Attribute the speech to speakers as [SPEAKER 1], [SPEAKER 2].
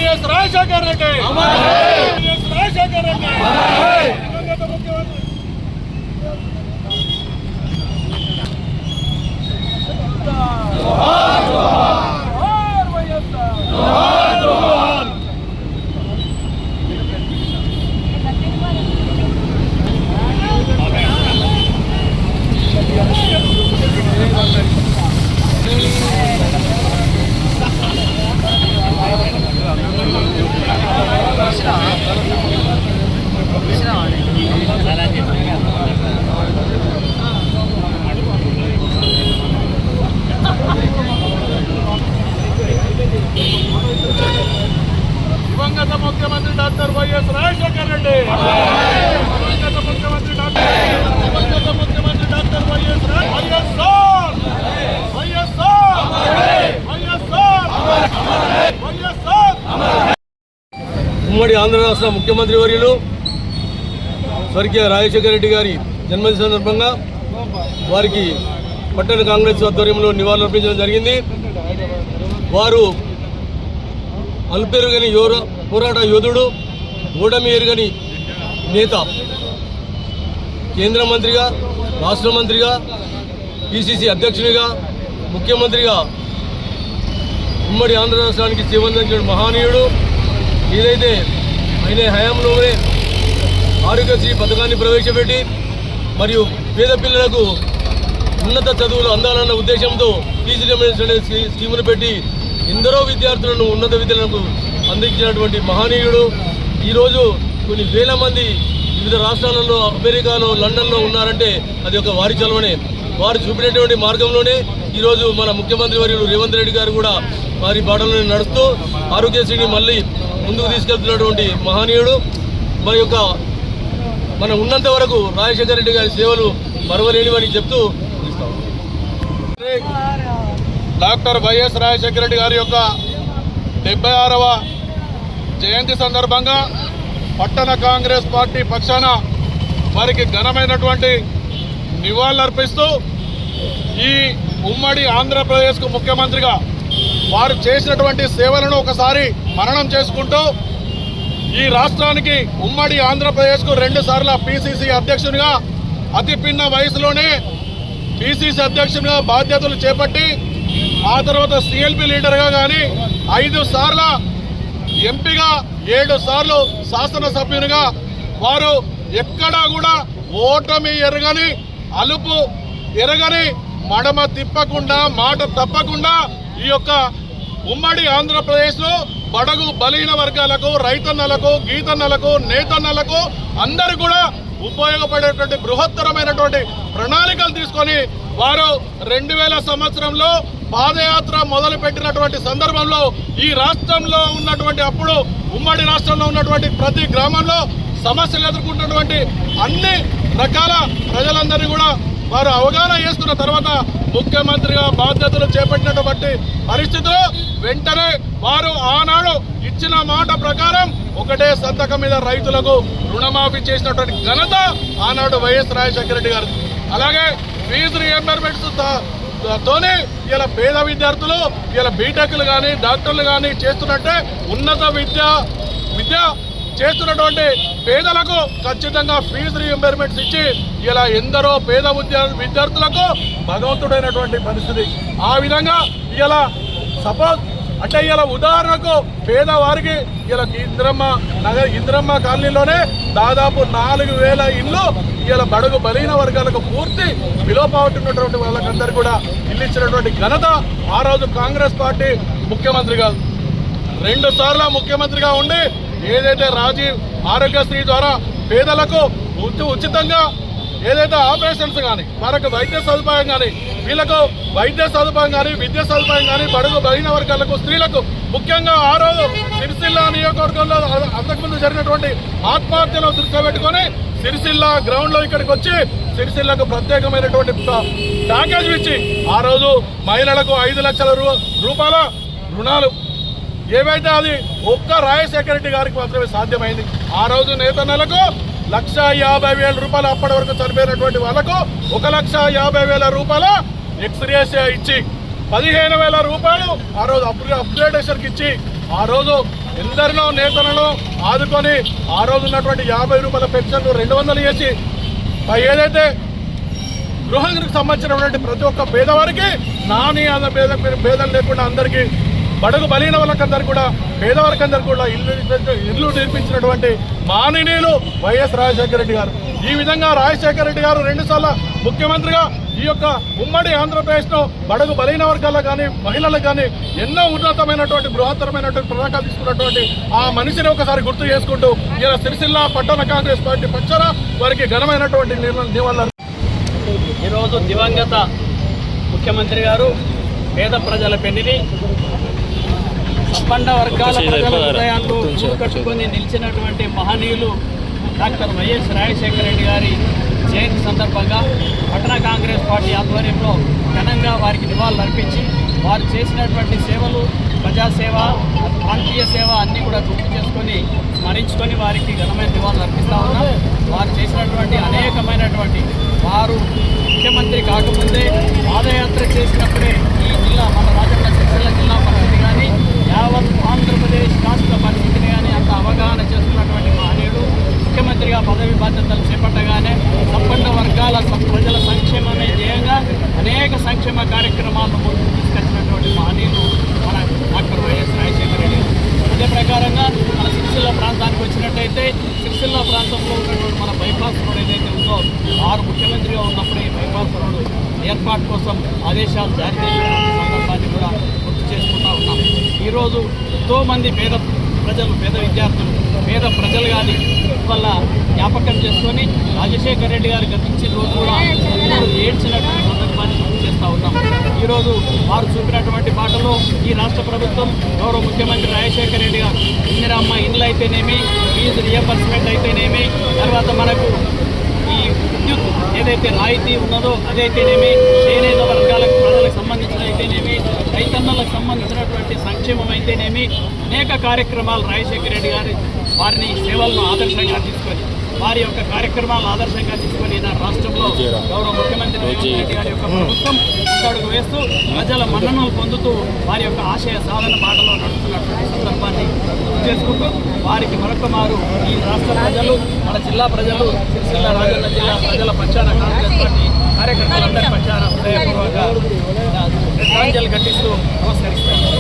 [SPEAKER 1] YS Rajasekhara Reddy YS Rajasekhara Reddy దివంగత ముఖ్యమంత్రి దివంగత ముఖ్యమంత్రి డాక్టర్ వైఎస్ రాజశేఖర రెడ్డి దివంగత ముఖ్యమంత్రి డాక్టర్ వైఎస్ వైఎస్ఆర్
[SPEAKER 2] ఉమ్మడి ఆంధ్ర రాష్ట్ర ముఖ్యమంత్రి వర్యులు స్వర్గీయ రాజశేఖర రెడ్డి గారి జన్మదిన సందర్భంగా వారికి పట్టణ కాంగ్రెస్ ఆధ్వర్యంలో నివాళులర్పించడం జరిగింది. వారు అల్పెరుగని పోరాట యోధుడు, ఓటమి ఎరుగని నేత. కేంద్ర మంత్రిగా, రాష్ట్ర మంత్రిగా, పిసిసి అధ్యక్షునిగా, ముఖ్యమంత్రిగా ఉమ్మడి ఆంధ్ర రాష్ట్రానికి సేవందించిన మహనీయుడు. ఏదైతే ఆయన హయాంలోనే ఆరోగ్యశ్రీ పథకాన్ని ప్రవేశపెట్టి మరియు పేద పిల్లలకు ఉన్నత చదువులు అందాలన్న ఉద్దేశంతో ఫీజు రియంబర్స్మెంట్ అనే స్కీమును పెట్టి ఎందరో విద్యార్థులను ఉన్నత విద్యలకు అందించినటువంటి మహనీయుడు. ఈరోజు కొన్ని వేల మంది వివిధ రాష్ట్రాలలో, అమెరికాలో, లండన్లో ఉన్నారంటే అది ఒక వారి చలవనే. వారు చూపినటువంటి మార్గంలోనే ఈరోజు మన ముఖ్యమంత్రి వర్యులు రేవంత్ రెడ్డి గారు కూడా వారి బాటలోనే నడుస్తూ ఆరోగ్యశ్రీని మళ్ళీ ముందుకు తీసుకెళ్తున్నటువంటి మహనీయుడు. మన ఉన్నంత వరకు రాజశేఖర రెడ్డి గారి సేవలు మరవలేనివని చెప్తూ
[SPEAKER 1] డాక్టర్ వైఎస్ రాజశేఖర రెడ్డి గారి యొక్క 76వ జయంతి సందర్భంగా పట్టణ కాంగ్రెస్ పార్టీ పక్షాన వారికి ఘనమైనటువంటి నివాళులర్పిస్తూ ఈ ఉమ్మడి ఆంధ్రప్రదేశ్కు ముఖ్యమంత్రిగా వారు చేసినటువంటి సేవలను ఒకసారి మననం చేసుకుంటూ ఈ రాష్ట్రానికి ఉమ్మడి ఆంధ్రప్రదేశ్కు 2 సార్లు పిసిసి అధ్యక్షునిగా అతి పిన్న వయసులోనే పిసిసి అధ్యక్షునిగా బాధ్యతలు చేపట్టి ఆ తర్వాత సిఎల్పి లీడర్గా కానీ 5 సార్ల ఎంపీగా 7 సార్లు శాసనసభ్యునిగా వారు ఎక్కడా కూడా ఓటమి ఎరగని, అలుపు ఎరగని, మడమ తిప్పకుండా, మాట తప్పకుండా ఈ యొక్క ఉమ్మడి ఆంధ్రప్రదేశ్లో బడుగు బలహీన వర్గాలకు, రైతన్నలకు, గీతన్నలకు, నేతన్నలకు అందరూ కూడా ఉపయోగపడేటువంటి బృహత్తరమైనటువంటి ప్రణాళికలు తీసుకొని వారు 2000 సంవత్సరంలో పాదయాత్ర మొదలుపెట్టినటువంటి సందర్భంలో ఈ రాష్ట్రంలో ఉన్నటువంటి అప్పుడు ఉమ్మడి రాష్ట్రంలో ఉన్నటువంటి ప్రతి గ్రామంలో సమస్యలు ఎదుర్కొంటున్నటువంటి అన్ని రకాల ప్రజలందరినీ కూడా వారు అవగాహన చేసుకున్న తర్వాత ముఖ్యమంత్రిగా బాధ్యతలు చేపట్టినటువంటి పరిస్థితుల్లో వెంటనే వారు ఆనాడు ఇచ్చిన మాట ప్రకారం ఒకటే సంతకం మీద రైతులకు రుణమాఫీ చేసినటువంటి ఘనత ఆనాడు వైఎస్ రాజశేఖర రెడ్డి గారు. అలాగే ఫీజు రియంబర్స్మెంట్స్ తోనే ఇలా పేద విద్యార్థులు ఇలా బీటెక్లు కానీ, డాక్టర్లు కానీ చేస్తున్నట్టే ఉన్నత విద్య చేస్తున్నటువంటి పేదలకు ఖచ్చితంగా ఫీజు రియంబర్స్మెంట్స్ ఇచ్చి ఇలా ఎందరో పేద విద్యార్థులకు భగవంతుడైనటువంటి పరిస్థితి. ఆ విధంగా ఇలా సపోజ్ అంటే ఇలా ఉదాహరణకు పేదవారికి ఇలా ఇంద్రమ్మ కాలనీలోనే దాదాపు 4000 ఇళ్ళు ఇలా బడుగు బలహీన వర్గాలకు పూర్తి బిలో పావర్టీ ఉన్నటువంటి వాళ్ళకందరూ కూడా ఇల్లు ఇచ్చినటువంటి ఘనత ఆ రోజు కాంగ్రెస్ పార్టీ ముఖ్యమంత్రిగా 2 సార్లు ముఖ్యమంత్రిగా ఉండి ఏదైతే రాజీవ్ ఆరోగ్యశ్రీ ద్వారా పేదలకు ఉచితంగా ఏదైతే ఆపరేషన్స్ కానీ, మరొక వైద్య సదుపాయం కానీ, వీళ్ళకు వైద్య సదుపాయం కానీ, విద్యా సదుపాయం కానీ, బడుగు బలహీన వర్గాలకు, స్త్రీలకు ముఖ్యంగా ఆ రోజు సిరిసిల్ల నియోజకవర్గంలో అంతకుముందు జరిగినటువంటి ఆత్మహత్యను దృష్టిలో పెట్టుకొని సిరిసిల్ల గ్రౌండ్లో ఇక్కడికి వచ్చి సిరిసిల్లకు ప్రత్యేకమైనటువంటి ప్యాకేజ్ ఇచ్చి ఆ రోజు మహిళలకు 5 లక్షల రూపాయల రుణాలు ఏవైతే అది ఒక్క రాజశేఖర రెడ్డి గారికి మాత్రమే సాధ్యమైంది. ఆ రోజు నేతన్నలకు 1,50,000 రూపాయలు అప్పటి వరకు చనిపోయినటువంటి వాళ్ళకు 1,50,000 రూపాయల ఎక్స్గ్రేషియా ఇచ్చి 15,000 రూపాయలు ఆ రోజు అప్గ్రేడేషన్కి ఇచ్చి ఆ రోజు ఎందరినో నేతలను ఆదుకొని ఆ రోజు ఉన్నటువంటి 50 రూపాయల పెన్షన్లు 200 చేసి ఏదైతే గృహానికి సంబంధించినటువంటి ప్రతి ఒక్క పేదవారికి నాని అన్న భేదం లేకుండా అందరికీ బడుగు బలైన వాళ్ళకందరికీ కూడా పేదవారికందరికీ కూడా ఇల్లు నిర్మించినటువంటి మాననీయులు వైఎస్ రాజశేఖర రెడ్డి గారు. ఈ విధంగా రాజశేఖర రెడ్డి గారు 2 సార్లు ముఖ్యమంత్రిగా ఈ యొక్క ఉమ్మడి ఆంధ్రప్రదేశ్లో బడుగు బలైన వర్గాలకు కానీ మహిళలకు కానీ ఎన్నో ఉన్నతమైనటువంటి బృహత్తరమైనటువంటి పథకాలు తీసుకున్నటువంటి ఆ మనిషిని ఒకసారి గుర్తు చేసుకుంటూ ఇలా సిరిసిల్ల పట్టణ కాంగ్రెస్ పార్టీ పక్షాన వారికి ఘనమైనటువంటి నివాళులు.
[SPEAKER 3] ఈరోజు దివంగత ముఖ్యమంత్రి గారు పేద ప్రజల పెన్నిధి సంపన్న వర్గాల ప్రజల హృదయాల్లో కట్టుకొని నిలిచినటువంటి మహనీయులు డాక్టర్ వైఎస్ రాజశేఖర రెడ్డి గారి జయంతి సందర్భంగా పట్టణ కాంగ్రెస్ పార్టీ ఆధ్వర్యంలో ఘనంగా వారికి నివాళులు అర్పించి వారు చేసినటువంటి సేవలు ప్రజాసేవ ప్రాంతీయ సేవ అన్నీ కూడా గుర్తు చేసుకొని స్మరించుకొని వారికి ఘనమైన నివాళులు అర్పిస్తూ ఉన్నాం. వారు చేసినటువంటి అనేకమైనటువంటి వారు ముఖ్యమంత్రి కాకముందే పాదయాత్ర చేసినప్పుడే ఈ జిల్లా మన రాజన్న సిరిసిల్ల జిల్లా పరిస్థితి కానీ యావత్ ఆంధ్రప్రదేశ్ రాష్ట్ర పరిస్థితిని కానీ అంత అవగాహన చేసుకున్నటువంటి మహనీయుడు ముఖ్యమంత్రిగా పదవి బాధ్యతలు చేపట్టగానే సంపన్న వర్గాల ప్రజల సంక్షేమమే ధ్యేయంగా అనేక సంక్షేమ కార్యక్రమాలను ముందుకు తీసుకొచ్చినటువంటి మహనీయులు మన డాక్టర్ వైఎస్ రాజశేఖర రెడ్డి. అదే ప్రకారంగా మన సిరిసిల్ల ప్రాంతానికి వచ్చినట్టయితే సిరిసిల్ల ప్రాంతంలో ఉన్నటువంటి మన బైపాస్ రోడ్ ఏదైతే ఉందో వారు ముఖ్యమంత్రిగా ఉన్నప్పుడు ఈ బైపాస్ రోడ్డు ఏర్పాటు కోసం ఆదేశాలు జారీ చేసినటువంటి సందర్భాన్ని కూడా గుర్తు చేసుకుంటూ ఉన్నాం. ఈరోజు ఎంతోమంది పేద ప్రజలు పేద విద్యార్థులు పేద ప్రజలు కానీ వల్ల జ్ఞాపకం చేసుకొని రాజశేఖర రెడ్డి గారు గతించిన రోజు కూడా ఏడ్చినటువంటి సందర్భాన్ని గుర్తు చేస్తూ ఉన్నాం. ఈరోజు వారు చూపినటువంటి బాటలో ఈ రాష్ట్ర ప్రభుత్వం గౌరవ ముఖ్యమంత్రి రాజశేఖర రెడ్డి గారు ఇందిరమ్మ ఇండ్లు అయితేనేమి ఫీజు రియంబర్స్మెంట్ అయితేనేమి తర్వాత మనకు ఈ విద్యుత్ ఏదైతే రాయితీ ఉన్నదో అదైతేనేమి చేనేత వర్గాలకు ప్రజలకు సంబంధించిన అయితేనేమి రైతన్నలకు సంబంధించినటువంటి సంక్షేమం అయితేనేమి అనేక కార్యక్రమాలు రాజశేఖర రెడ్డి గారి వారిని సేవలను ఆదర్శంగా తీసుకొని వారి యొక్క కార్యక్రమాలు ఆదర్శంగా తీసుకొని నా రాష్ట్రంలో గౌరవ ముఖ్యమంత్రి రేవంత్ రెడ్డి గారి యొక్క ప్రభుత్వం అడుగు వేస్తూ ప్రజల మన్ననలు పొందుతూ వారి యొక్క ఆశయ సాధన బాటలో నడుస్తున్నటువంటి సందర్భాన్ని గుర్తు చేసుకుంటూ వారికి మరొక మారు ఈ రాష్ట్ర ప్రజలు మన జిల్లా ప్రజలు సిరిసిల్ల రాజన్న జిల్లా ప్రజల పక్షాన కాంగ్రెస్ పార్టీ కార్యకర్తలందరి పక్షాన హృదయపూర్వక శ్రద్ధాంజలి ఘటిస్తూ నమస్కరిస్తారు.